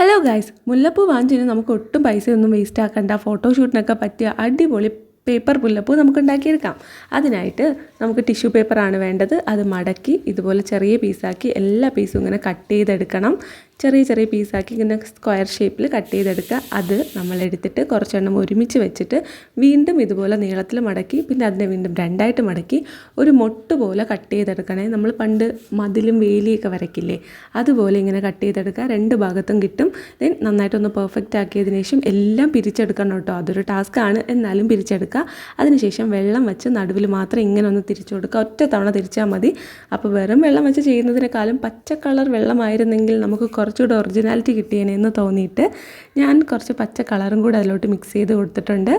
Hello guys, മുല്ലപ്പൂ വാങ്ങിച്ചിട്ട് നമുക്ക് ഒട്ടും പൈസയൊന്നും വേസ്റ്റ് ആക്കണ്ട. ഫോട്ടോഷൂട്ടിനൊക്കെ പറ്റിയ അടിപൊളി പേപ്പർ മുല്ലപ്പൂ നമുക്ക് ഉണ്ടാക്കിയെടുക്കാം. അതിനായിട്ട് നമുക്ക് ടിഷ്യൂ പേപ്പറാണ് വേണ്ടത്. അത് മടക്കി ഇതുപോലെ ചെറിയ പീസാക്കി എല്ലാ പീസും ഇങ്ങനെ കട്ട് ചെയ്തെടുക്കണം. ചെറിയ ചെറിയ പീസാക്കി ഇങ്ങനെ സ്ക്വയർ ഷേപ്പിൽ കട്ട് ചെയ്തെടുക്കുക. അത് നമ്മളെടുത്തിട്ട് കുറച്ചെണ്ണം ഒരുമിച്ച് വെച്ചിട്ട് വീണ്ടും ഇതുപോലെ നീളത്തിൽ മടക്കി പിന്നെ അതിനെ വീണ്ടും രണ്ടായിട്ട് മടക്കി ഒരു മൊട്ട് പോലെ കട്ട് ചെയ്തെടുക്കണേ. നമ്മൾ പണ്ട് മതിലും വേലിയൊക്കെ വരയ്ക്കില്ലേ, അതുപോലെ ഇങ്ങനെ കട്ട് ചെയ്തെടുക്കുക. രണ്ട് ഭാഗത്തും കിട്ടും. ദെൻ നന്നായിട്ടൊന്ന് പെർഫെക്റ്റ് ആക്കിയതിന് ശേഷം എല്ലാം പിരിച്ചെടുക്കണം കേട്ടോ. അതൊരു ടാസ്ക്കാണ്, എന്നാലും പിരിച്ചെടുക്കുക. അതിനുശേഷം വെള്ളം വെച്ച് നടുവിൽ മാത്രം ഇങ്ങനെ ഒന്ന് തിരിച്ചു കൊടുക്കുക. ഒറ്റ തവണ തിരിച്ചാൽ മതി. അപ്പോൾ വെറും വെള്ളം വെച്ച് ചെയ്യുന്നതിനേക്കാളും പച്ച കളർ വെള്ളമായിരുന്നെങ്കിൽ നമുക്ക് കുറച്ചുകൂടെ ഒറിജിനാലിറ്റി കിട്ടിയേനെന്ന് തോന്നിയിട്ട് ഞാൻ കുറച്ച് പച്ച കളറും കൂടെ അതിലോട്ട് മിക്സ് ചെയ്ത് കൊടുത്തിട്ടുണ്ട്.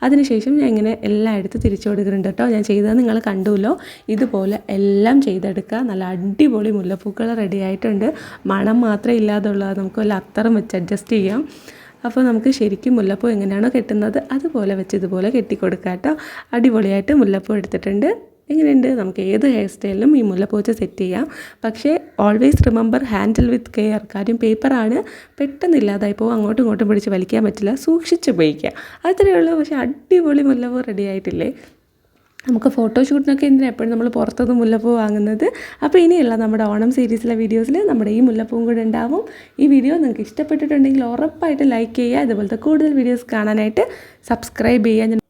അതിനുശേഷം ഞാൻ ഇങ്ങനെ എല്ലാം എടുത്ത് തിരിച്ചു കൊടുക്കുന്നുണ്ട് കേട്ടോ. ഞാൻ ചെയ്തത് നിങ്ങൾ കണ്ടുല്ലോ. ഇതുപോലെ എല്ലാം ചെയ്തെടുക്കുക. നല്ല അടിപൊളി മുല്ലപ്പൂക്കൾ റെഡി ആയിട്ടുണ്ട്. മണം മാത്രമേ ഇല്ലാതുള്ളൂ, നമുക്ക് വല്ല അത്തറും വെച്ച് അഡ്ജസ്റ്റ് ചെയ്യാം. അപ്പോൾ നമുക്ക് ശരിക്കും മുല്ലപ്പൂ എങ്ങനെയാണോ കെട്ടുന്നത് അതുപോലെ വെച്ച് ഇതുപോലെ കെട്ടിക്കൊടുക്കുക കേട്ടോ. അടിപൊളിയായിട്ട് മുല്ലപ്പൂ എടുത്തിട്ടുണ്ട്. എങ്ങനെയുണ്ട്? നമുക്ക് ഏത് ഹെയർ സ്റ്റൈലിലും ഈ മുല്ലപ്പൂ വെച്ച് സെറ്റ് ചെയ്യാം. പക്ഷേ always remember, handle with care. കാര്യം പേപ്പറാണ്, പെട്ടെന്ന് ഇല്ലാതായി പോകും. അങ്ങോട്ടും ഇങ്ങോട്ടും പിടിച്ച് വലിക്കാൻ പറ്റില്ല. സൂക്ഷിച്ച് ഉപയോഗിക്കുക, അത്രയേ ഉള്ളൂ. പക്ഷേ അടിപൊളി മുല്ലപ്പൂ റെഡി ആയിട്ടില്ലേ? നമുക്ക് ഫോട്ടോഷൂട്ടിനൊക്കെ എന്തിനാണ് എപ്പോഴും നമ്മൾ പുറത്തുനിന്ന് മുല്ലപ്പൂ വാങ്ങുന്നത്. അപ്പോൾ ഇനിയുള്ള നമ്മുടെ ഓണം സീരീസിലെ വീഡിയോസിൽ നമ്മുടെ ഈ മുല്ലപ്പൂവും കൂടെ ഉണ്ടാവും. ഈ വീഡിയോ നിങ്ങൾക്ക് ഇഷ്ടപ്പെട്ടിട്ടുണ്ടെങ്കിൽ ഉറപ്പായിട്ട് ലൈക്ക് ചെയ്യുക. ഇതുപോലത്തെ കൂടുതൽ വീഡിയോസ് കാണാനായിട്ട് സബ്സ്ക്രൈബ് ചെയ്യുക.